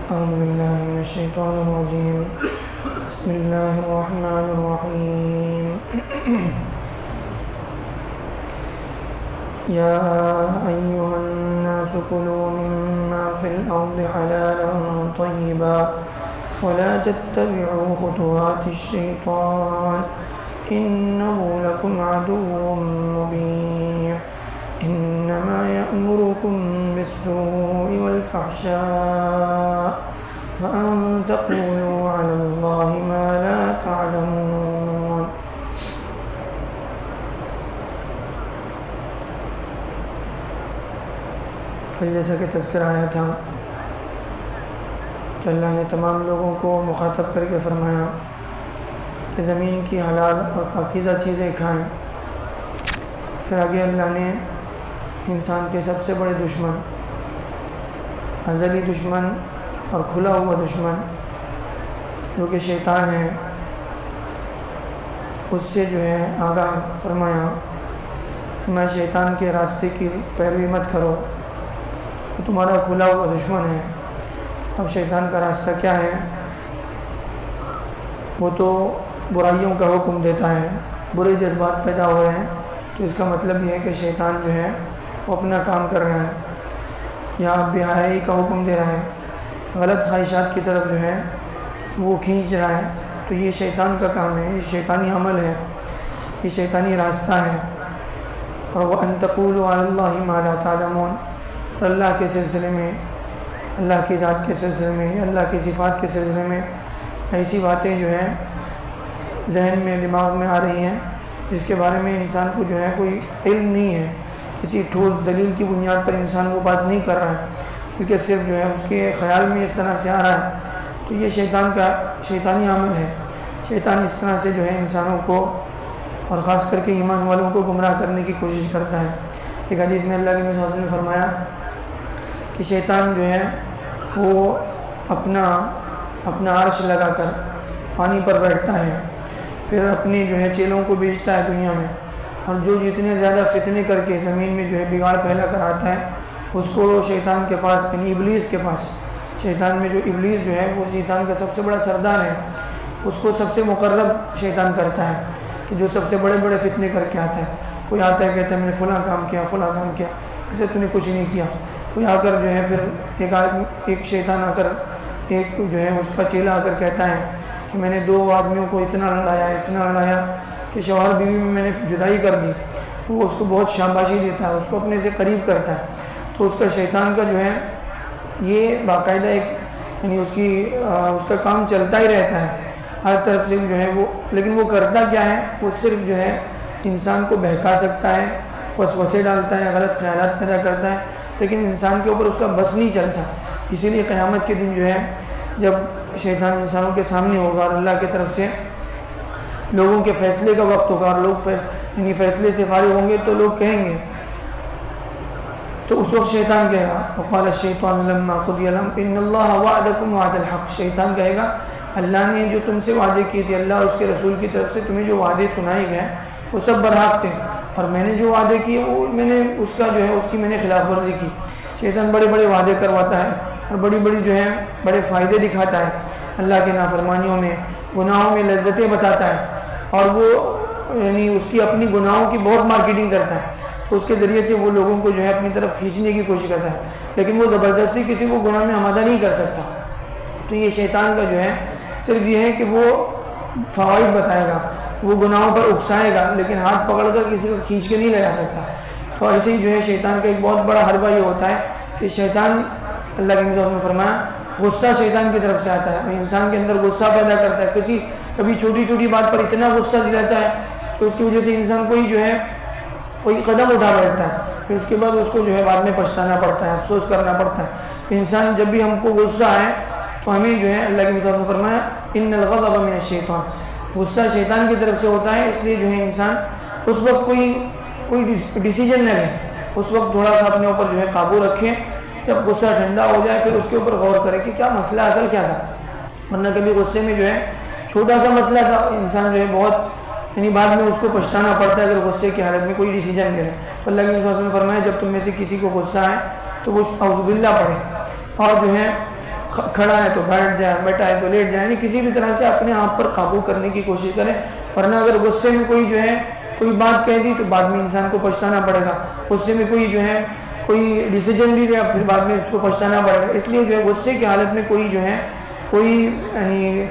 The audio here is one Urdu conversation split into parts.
أعوذ بالله من الشيطان الرجيم. بسم الله الرحمن الرحيم. يا أيها الناس كلوا مما في الأرض حلالا طيبا ولا تتبعوا خطوات الشيطان إنه لكم عدو مبين. إنما يأمركم بالسوء والفحشاء وأن تقولوا على الله ما لا تعلمون. کل جیسا کہ تذکرہ آیا تھا کہ اللہ نے تمام لوگوں کو مخاطب کر کے فرمایا کہ زمین کی حلال اور پاکیزہ چیزیں کھائیں. پھر آگے اللہ نے انسان کے سب سے بڑے دشمن، ازلی دشمن اور کھلا ہوا دشمن جو کہ شیطان ہے، اس سے جو ہے آگاہ فرمایا کہ میں شیطان کے راستے کی پیروی مت کرو، وہ تمہارا کھلا ہوا دشمن ہے. اب شیطان کا راستہ کیا ہے؟ وہ تو برائیوں کا حکم دیتا ہے، برے جذبات پیدا ہو رہے ہیں تو اس کا مطلب یہ ہے کہ شیطان جو ہے وہ اپنا کام کر رہا ہے یا بے حیائی کا حکم دے رہا ہے، غلط خواہشات کی طرف جو ہے وہ کھینچ رہا ہے. تو یہ شیطان کا کام ہے، یہ شیطانی عمل ہے، یہ شیطانی راستہ ہے. اور وہ ان تقولوا علی اللہ ما لا تعلمون، اور اللہ کے سلسلے میں، اللہ کی ذات کے سلسلے میں، اللہ کی صفات کے سلسلے میں ایسی باتیں جو ہیں ذہن میں، دماغ میں آ رہی ہیں جس کے بارے میں انسان کو جو ہے کوئی علم نہیں ہے، کسی ٹھوس دلیل کی بنیاد پر انسان وہ بات نہیں کر رہا ہے، بلکہ صرف جو ہے اس کے خیال میں اس طرح سے آ رہا ہے. تو یہ شیطان کا شیطانی عمل ہے. شیطان اس طرح سے جو ہے انسانوں کو اور خاص کر کے ایمان والوں کو گمراہ کرنے کی کوشش کرتا ہے. ایک حدیث میں اللہ کے نبی صلی اللہ علیہ وسلم نے فرمایا کہ شیطان جو ہے وہ اپنا عرش لگا کر پانی پر بیٹھتا ہے، پھر اپنے جو ہے چیلوں کو بیچتا ہے دنیا میں، اور جو جتنے زیادہ فتنے کر کے زمین میں جو ہے بگاڑ پھیلا کر آتا ہے اس کو شیطان کے پاس، یعنی ابلیس کے پاس، شیطان میں جو ابلیس جو ہے وہ شیطان کا سب سے بڑا سردار ہے، اس کو سب سے مقرب شیطان کرتا ہے کہ جو سب سے بڑے بڑے فتنے کر کے آتا ہے. کوئی آتا ہے کہتا ہے میں نے فلاں کام کیا، فلاں کام کیا، ایسے تو نے کچھ نہیں کیا. کوئی آ کر جو ہے پھر ایک شیطان آ کر، ایک جو ہے اس کا چیلا آ کر کہتا ہے کہ میں نے 2 آدمیوں کو اتنا لڑایا کہ شوہر بیوی میں نے جدائی کر دی. وہ اس کو بہت شاباشی دیتا ہے، اس کو اپنے سے قریب کرتا ہے. تو اس کا شیطان کا جو ہے یہ باقاعدہ ایک، یعنی اس کا کام چلتا ہی رہتا ہے ہر طرف سے جو ہے وہ. لیکن وہ کرتا کیا ہے؟ وہ صرف جو ہے انسان کو بہکا سکتا ہے، وسوسے ڈالتا ہے، غلط خیالات پیدا کرتا ہے، لیکن انسان کے اوپر اس کا بس نہیں چلتا. اسی لیے قیامت کے دن جو ہے جب شیطان انسانوں کے سامنے ہوگا اور اللہ کی طرف سے لوگوں کے فیصلے کا وقت ہوگا اور لوگ یعنی فیصلے سے فارغ ہوں گے تو لوگ کہیں گے، تو اس وقت شیطان کہے گا وقال الشیطان لما قضی الامر ان اللہ وعدکم وعد الحق. شیطان کہے گا اللہ نے جو تم سے وعدے کیے تھے، اللہ اور اس کے رسول کی طرف سے تمہیں جو وعدے سنائے گئے وہ سب برحق تھے، اور میں نے جو وعدے کیے وہ میں نے اس کی میں نے خلاف ورزی کی. شیطان بڑے بڑے وعدے کرواتا ہے اور بڑی جو ہے بڑے فائدے دکھاتا ہے، اللہ کے نافرمانیوں میں، گناہوں میں لذتیں بتاتا ہے، اور وہ یعنی اس کی اپنی گناہوں کی بہت مارکیٹنگ کرتا ہے. تو اس کے ذریعے سے وہ لوگوں کو جو ہے اپنی طرف کھینچنے کی کوشش کرتا ہے، لیکن وہ زبردستی کسی کو گناہ میں آمادہ نہیں کر سکتا. تو یہ شیطان کا جو ہے صرف یہ ہے کہ وہ فوائد بتائے گا، وہ گناہوں پر اکسائے گا، لیکن ہاتھ پکڑ کر کسی کو کھینچ کے نہیں لے جا سکتا. تو ایسے ہی جو ہے شیطان کا ایک بہت بڑا حربہ یہ ہوتا ہے کہ شیطان، اللہ کے نبی نے فرمایا غصہ شیطان کی طرف سے آتا ہے، انسان کے اندر غصہ پیدا کرتا ہے. کبھی چھوٹی چھوٹی بات پر اتنا غصہ دلاتا ہے کہ اس کی وجہ سے انسان کوئی قدم اٹھا بیٹھتا ہے، پھر اس کے بعد اس کو جو ہے بعد میں پچھتانا پڑتا ہے، افسوس کرنا پڑتا ہے. انسان جب بھی ہم کو غصہ آئے تو ہمیں جو ہے اللہ کے نبی نے فرمایا ان الغضب من الشیطان، غصہ شیطان کی طرف سے ہوتا ہے. اس لیے جو ہے انسان اس وقت کوئی ڈیسیجن نہ لے، اس وقت تھوڑا سا اپنے اوپر جو ہے قابو رکھے، جب غصہ ٹھنڈا ہو جائے پھر اس کے اوپر غور کرے کہ کیا مسئلہ اصل کیا تھا. ورنہ کبھی غصے میں جو ہے چھوٹا سا مسئلہ تھا، انسان جو ہے بہت یعنی بعد میں اس کو پچھتانا پڑتا ہے اگر غصے کی حالت میں کوئی ڈیسیجن لے رہے. تو اللہ کے نبی نے فرمایا جب تم میں سے کسی کو غصہ آئے تو وہ اعوذ باللہ پڑھے، اور جو ہے کھڑا ہے تو بیٹھ جائے، بیٹھا ہے تو لیٹ جائے، یعنی کسی بھی طرح سے اپنے آپ پر قابو کرنے کی کوشش کریں، ورنہ اگر غصے میں کوئی جو ہے کوئی بات کہہ دی تو بعد میں انسان کو پچھتانا پڑے گا، غصے میں کوئی جو ہے کوئی ڈیسیجن بھی لیا پھر بعد میں اس کو پچھتانا پڑے گا، اس لیے جو ہے غصے کی حالت میں کوئی جو ہے کوئی یعنی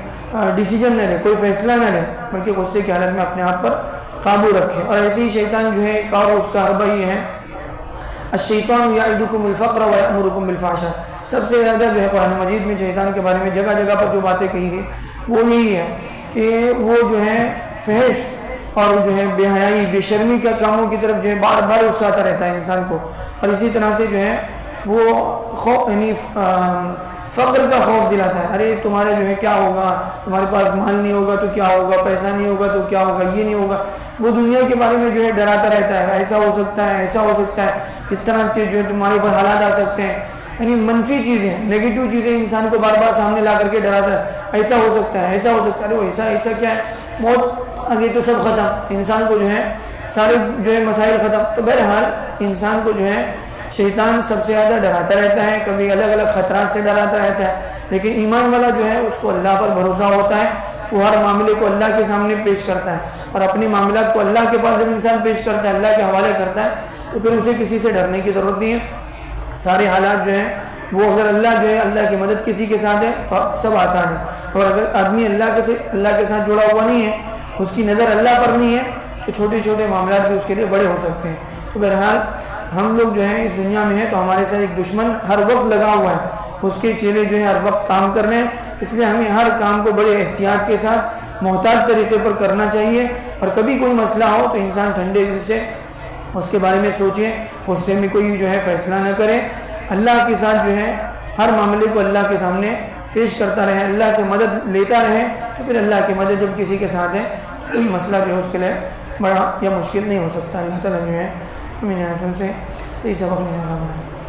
ڈیسیجن نہ لے، کوئی فیصلہ نہ لے، بلکہ غصے کی حالت میں اپنے آپ پر قابو رکھے۔ اور ایسے ہی شیطان جو ہے ایک اور اس کا حربہ یہ ہے، الشیطان یعدکم الفقر ویأمرکم بالفحشاء، سب سے زیادہ جو ہے قرآن مجید میں شیطان کے بارے میں جگہ جگہ پر جو باتیں کہی گئی وہ یہی ہے کہ وہ جو ہے فحش اور جو ہے بے حیائی بے شرمی کے کاموں کی طرف جو ہے بار بار اکساتا رہتا ہے انسان کو، اور اسی طرح سے جو ہے وہ یعنی فقر کا خوف دلاتا ہے، ارے تمہارے جو ہے کیا ہوگا، تمہارے پاس مال نہیں ہوگا تو کیا ہوگا، پیسہ نہیں ہوگا تو کیا ہوگا، یہ نہیں ہوگا، وہ دنیا کے بارے میں جو ہے ڈراتا رہتا ہے، ایسا ہو سکتا ہے، ایسا ہو سکتا ہے، اس طرح کے جو ہے تمہارے اوپر حالات آ سکتے ہیں، یعنی منفی چیزیں نیگیٹو چیزیں انسان کو بار بار سامنے لا کر کے ڈراتا ہے، ایسا ہو سکتا ہے، ایسا ہو سکتا ہے، ارے ایسا کیا ہے، موت آگے تو سب ختم، انسان کو جو ہے سارے جو ہے مسائل ختم۔ تو بہرحال انسان کو جو ہے شیطان سب سے زیادہ ڈراتا رہتا ہے، کبھی الگ الگ خطرات سے ڈراتا رہتا ہے، لیکن ایمان والا جو ہے اس کو اللہ پر بھروسہ ہوتا ہے، وہ ہر معاملے کو اللہ کے سامنے پیش کرتا ہے، اور اپنے معاملات کو اللہ کے پاس جب انسان پیش کرتا ہے، اللہ کے حوالے کرتا ہے، تو پھر اسے کسی سے ڈرنے کی ضرورت نہیں ہے، سارے حالات جو ہیں وہ اگر اللہ جو ہے اللہ کی مدد کسی کے ساتھ ہے تو سب آسان ہے، اور اگر آدمی اللہ کے ساتھ جڑا ہوا نہیں ہے، اس کی نظر اللہ پر نہیں ہے، تو چھوٹے چھوٹے معاملات بھی اس کے لیے بڑے ہو سکتے ہیں۔ تو بہرحال ہم لوگ جو ہیں اس دنیا میں ہیں تو ہمارے ساتھ ایک دشمن ہر وقت لگا ہوا ہے، اس کے چیلے جو ہیں ہر وقت کام کر رہے ہیں، اس لیے ہمیں ہر کام کو بڑے احتیاط کے ساتھ محتاط طریقے پر کرنا چاہیے، اور کبھی کوئی مسئلہ ہو تو انسان ٹھنڈے دل سے اس کے بارے میں سوچے، غصے میں کوئی جو ہے فیصلہ نہ کرے، اللہ کے ساتھ جو ہے ہر معاملے کو اللہ کے سامنے پیش کرتا رہے، اللہ سے مدد لیتا رہے، تو پھر اللہ کی مدد جب کسی کے ساتھ ہے تو کوئی مسئلہ جو ہے اس کے لیے بڑا یا مشکل نہیں ہو سکتا۔ اللہ تعالیٰ جو ہے ہمیں آیاتوں سے صحیح سبق لینے والا بنائے۔